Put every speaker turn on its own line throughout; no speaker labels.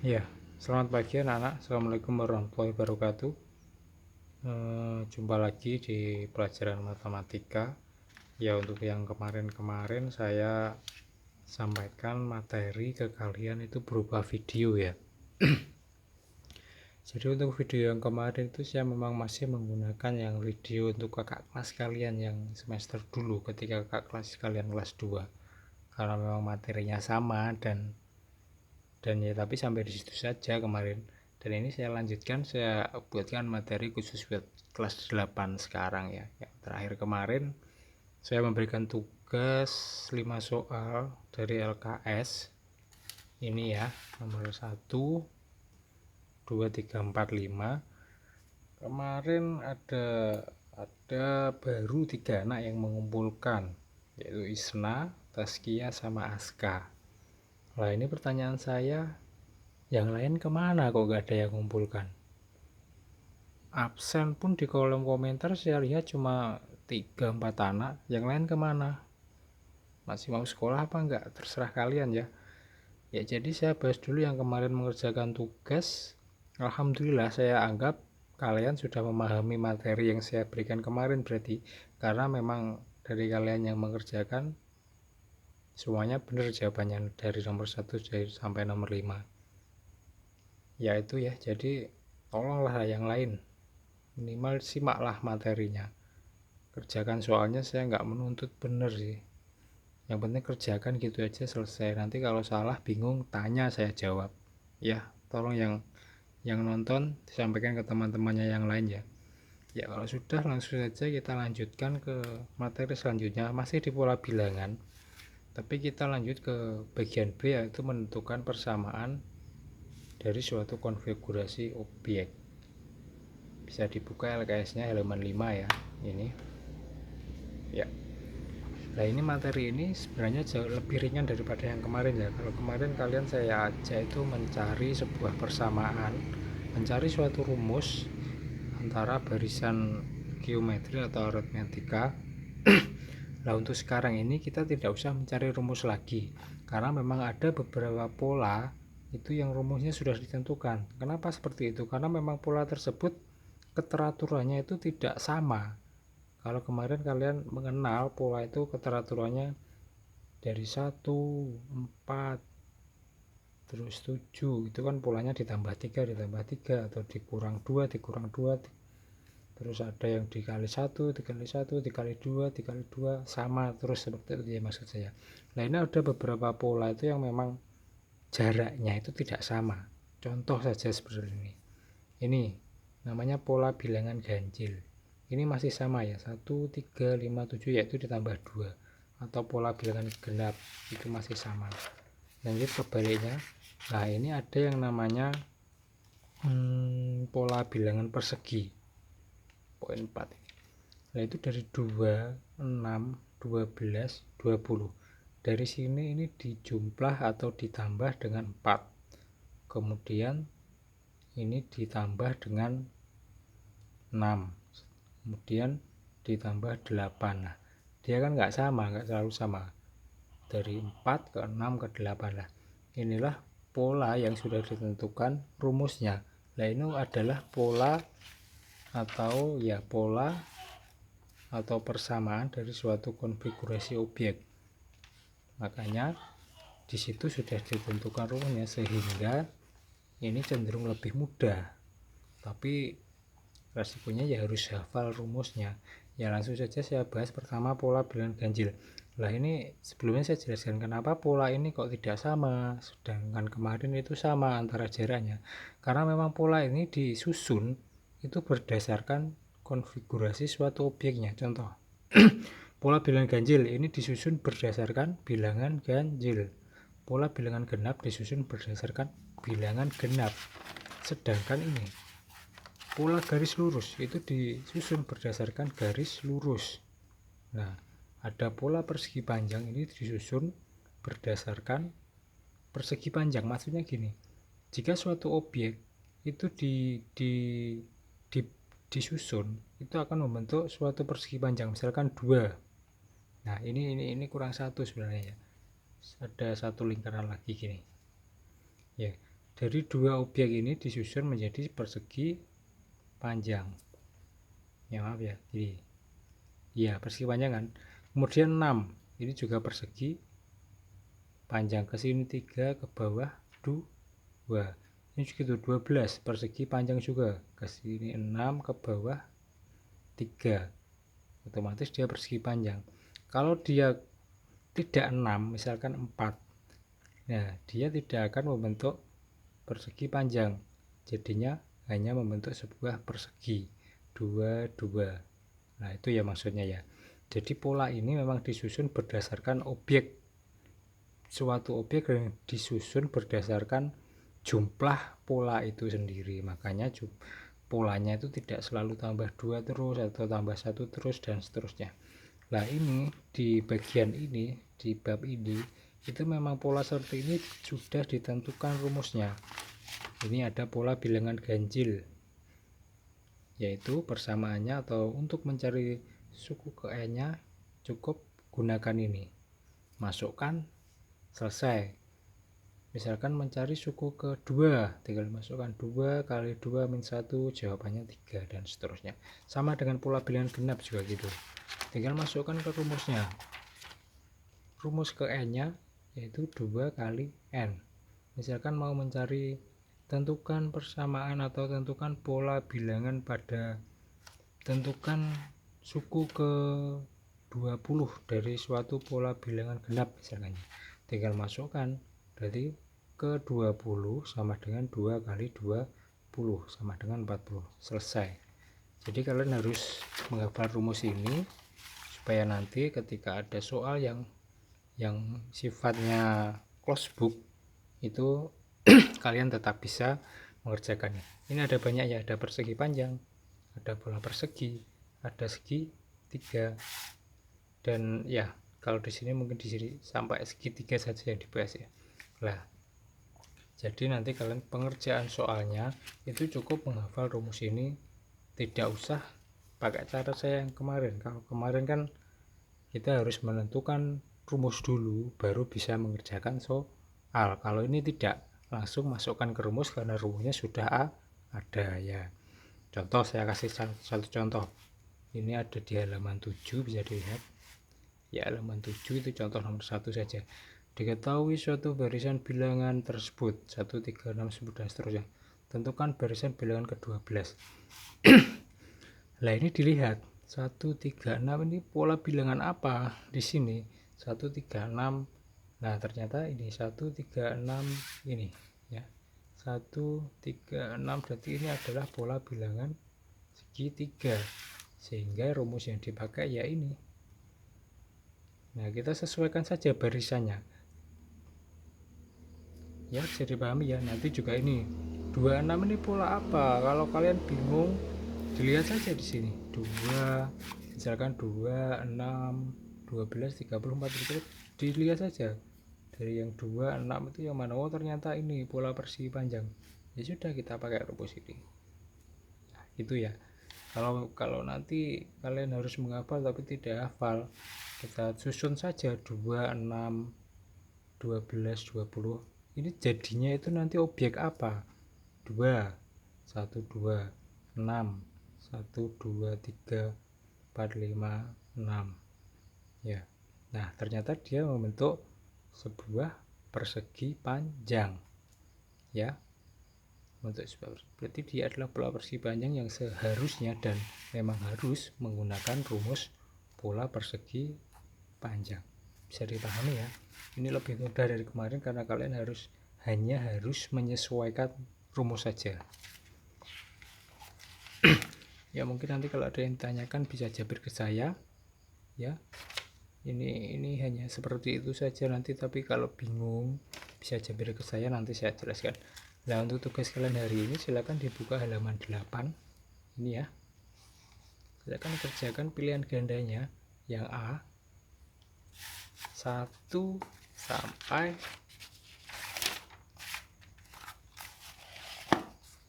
Ya, selamat pagi anak-anak. Assalamualaikum warahmatullahi wabarakatuh. Jumpa lagi di pelajaran matematika. Ya, untuk yang kemarin-kemarin saya sampaikan materi ke kalian itu berupa video ya. Jadi untuk video yang kemarin itu saya memang masih menggunakan yang video untuk kakak kelas kalian yang semester dulu ketika kakak kelas kalian kelas 2. Karena memang materinya sama dan ya tapi sampai di situ saja kemarin, dan ini saya lanjutkan, saya buatkan materi khusus buat kelas 8 sekarang ya. Yang terakhir kemarin saya memberikan tugas 5 soal dari LKS ini ya, nomor 1 2 3 4 5. Kemarin ada baru 3 anak yang mengumpulkan, yaitu Isna, Taskia sama Aska. Nah ini pertanyaan saya, yang lain kemana kok gak ada yang mengumpulkan? Absen pun di kolom komentar saya lihat cuma 3-4 anak. Yang lain kemana? Masih mau sekolah apa enggak? Terserah kalian ya. Ya jadi saya bahas dulu yang kemarin mengerjakan tugas. Alhamdulillah saya anggap kalian sudah memahami materi yang saya berikan kemarin berarti. Karena memang dari kalian yang mengerjakan semuanya benar jawabannya dari nomor 1 sampai nomor 5. Ya itu ya, jadi tolonglah yang lain minimal simaklah materinya, kerjakan soalnya. Saya nggak menuntut bener sih, yang penting kerjakan gitu aja selesai. Nanti kalau salah bingung tanya, saya jawab ya. Tolong yang nonton disampaikan ke teman-temannya yang lain ya. Ya kalau sudah, langsung saja kita lanjutkan ke materi selanjutnya, masih di pola bilangan, tapi kita lanjut ke bagian B, yaitu menentukan persamaan dari suatu konfigurasi objek. Bisa dibuka LKS-nya halaman 5 ya, ini ya. Nah ini materi ini sebenarnya jauh lebih ringan daripada yang kemarin ya. Kalau kemarin kalian saya ajak itu mencari sebuah persamaan, mencari suatu rumus antara barisan geometri atau aritmetika. Nah untuk sekarang ini kita tidak usah mencari rumus lagi, karena memang ada beberapa pola itu yang rumusnya sudah ditentukan. Kenapa seperti itu? Karena memang pola tersebut keteraturannya itu tidak sama. Kalau kemarin kalian mengenal pola itu keteraturannya dari 1, 4, terus 7, itu kan polanya ditambah 3 atau dikurang 2 dikurang 2, terus ada yang dikali 1 dikali 1 dikali 2 dikali 2 sama terus, seperti itu ya maksud saya. Nah ini ada beberapa pola itu yang memang jaraknya itu tidak sama. Contoh saja seperti ini namanya pola bilangan ganjil. Ini masih sama ya, 1, 3, 5, 7, yaitu ditambah 2. Atau pola bilangan genap itu masih sama. Lanjut kebaliknya. Nah ini ada yang namanya pola bilangan persegi, poin 4. Nah itu dari 2, 6, 12, 20. Dari sini ini dijumlah atau ditambah dengan 4. Kemudian ini ditambah dengan 6. Kemudian ditambah 8. Nah dia kan nggak sama, nggak selalu sama, dari 4 ke 6 ke 8 lah. Inilah pola yang sudah ditentukan rumusnya. Nah ini adalah pola atau persamaan dari suatu konfigurasi objek. Makanya di situ sudah ditentukan rumusnya, sehingga ini cenderung lebih mudah. Tapi resikonya ya harus hafal rumusnya. Ya langsung saja saya bahas pertama pola bilangan ganjil. Nah ini sebelumnya saya jelaskan kenapa pola ini kok tidak sama sedangkan kemarin itu sama antara jaraknya. Karena memang pola ini disusun itu berdasarkan konfigurasi suatu objeknya. Contoh pola bilangan ganjil ini disusun berdasarkan bilangan ganjil. Pola bilangan genap disusun berdasarkan bilangan genap. Sedangkan ini pola garis lurus itu disusun berdasarkan garis lurus. Nah ada pola persegi panjang, ini disusun berdasarkan persegi panjang. Maksudnya gini, jika suatu objek itu disusun itu akan membentuk suatu persegi panjang, misalkan 2. Nah ini kurang 1 sebenarnya ya, ada 1 lingkaran lagi gini ya. dari dua objek ini disusun menjadi persegi panjang. Ya maaf ya, jadi ya persegi panjang kan. Kemudian 6 ini juga persegi panjang, ke sini 3, ke bawah 2. Ini juga 12 persegi panjang juga, ke sini 6, ke bawah 3. Otomatis dia persegi panjang. Kalau dia tidak 6, misalkan 4, nah dia tidak akan membentuk persegi panjang, jadinya hanya membentuk sebuah persegi 2, 2. Nah itu ya maksudnya ya. Jadi pola ini memang disusun berdasarkan objek, suatu objek yang disusun berdasarkan jumlah pola itu sendiri. Makanya polanya itu tidak selalu tambah 2 terus atau tambah 1 terus dan seterusnya. Nah ini di bagian ini, di bab ini, itu memang pola seperti ini sudah ditentukan rumusnya. Ini ada pola bilangan ganjil, yaitu persamaannya atau untuk mencari suku ke n-nya cukup gunakan ini, masukkan, selesai. Misalkan mencari suku kedua, tinggal masukkan 2 kali 2 min 1, jawabannya 3 dan seterusnya. Sama dengan pola bilangan genap juga gitu, tinggal masukkan ke rumusnya. Rumus ke n-nya yaitu 2 kali n. Misalkan mau mencari tentukan persamaan atau tentukan pola bilangan pada tentukan suku ke 20 dari suatu pola bilangan genap misalkan, tinggal masukkan, berarti ke 20 sama dengan 2 kali 20 sama dengan 40, selesai. Jadi kalian harus menghafal rumus ini supaya nanti ketika ada soal yang sifatnya close book itu kalian tetap bisa mengerjakannya. Ini ada banyak ya, ada persegi panjang, ada pola persegi, ada segitiga, dan ya kalau di sini mungkin di sini sampai segitiga saja yang dibahas ya. Nah, jadi nanti kalian pengerjaan soalnya itu cukup menghafal rumus ini, tidak usah pakai cara saya yang kemarin. Kalau kemarin kan kita harus menentukan rumus dulu baru bisa mengerjakan soal. Kalau ini tidak, langsung masukkan ke rumus karena rumusnya sudah ada ya. Contoh, saya kasih satu contoh. Ini ada di halaman 7, bisa dilihat ya, halaman 7 itu contoh nomor 1 saja. Diketahui suatu barisan bilangan tersebut 1, 3, 6, 10 dan seterusnya, tentukan barisan bilangan ke-12. Nah ini dilihat 1, 3, 6 ini pola bilangan apa di sini, 1, 3, 6. Nah ternyata ini 1, 3, 6 ini ya, 1, 3, 6, berarti ini adalah pola bilangan segitiga, sehingga rumus yang dipakai ya ini. Nah kita sesuaikan saja barisannya ya, bisa dipahami ya. Nanti juga ini 26 ini pola apa, kalau kalian bingung dilihat saja di sini 2, misalkan 2, 6, 12, 30, 40, dilihat saja dari yang 2, 6 itu yang mana. Oh ternyata ini pola persegi panjang, ya sudah kita pakai rumus ini. Nah, itu ya. Kalau nanti kalian harus menghafal tapi tidak hafal, kita susun saja 2, 6, 12, 20. Ini jadinya itu nanti objek apa? 2, 1, 2, 6, 1, 2, 3, 4, 5, 6 ya. Nah ternyata dia membentuk sebuah persegi panjang ya, berarti dia adalah pola persegi panjang yang seharusnya dan memang harus menggunakan rumus pola persegi panjang. Bisa dipahami ya. Ini lebih mudah dari kemarin karena kalian hanya harus menyesuaikan rumus saja. Ya mungkin nanti kalau ada yang ditanyakan bisa jabir ke saya ya. Ini hanya seperti itu saja nanti, tapi kalau bingung bisa jabir ke saya, nanti saya jelaskan. Nah untuk tugas kalian hari ini silakan dibuka halaman 8 ini ya. Silakan kerjakan pilihan gandanya yang A 1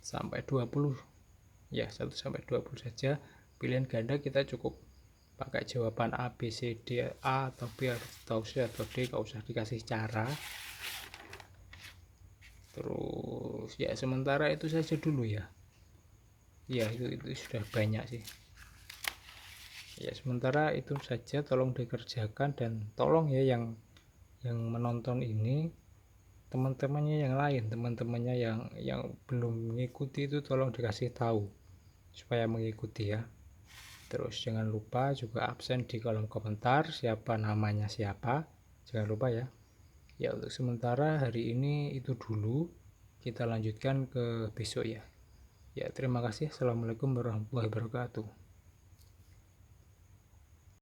sampai 20 ya, 1 sampai 20 saja. Pilihan ganda kita cukup pakai jawaban A, B, C, D, A atau B atau C atau D, gak usah dikasih cara. Terus Terus ya sementara itu saja dulu ya. Ya itu sudah banyak sih. Ya sementara itu saja, tolong dikerjakan dan tolong ya yang menonton ini teman-temannya yang lain, teman-temannya yang belum mengikuti itu tolong dikasih tahu supaya mengikuti ya. Terus jangan lupa juga absen di kolom komentar siapa namanya siapa, jangan lupa ya. Ya untuk sementara hari ini itu dulu, kita lanjutkan ke besok ya. Ya terima kasih. Assalamualaikum warahmatullahi wabarakatuh.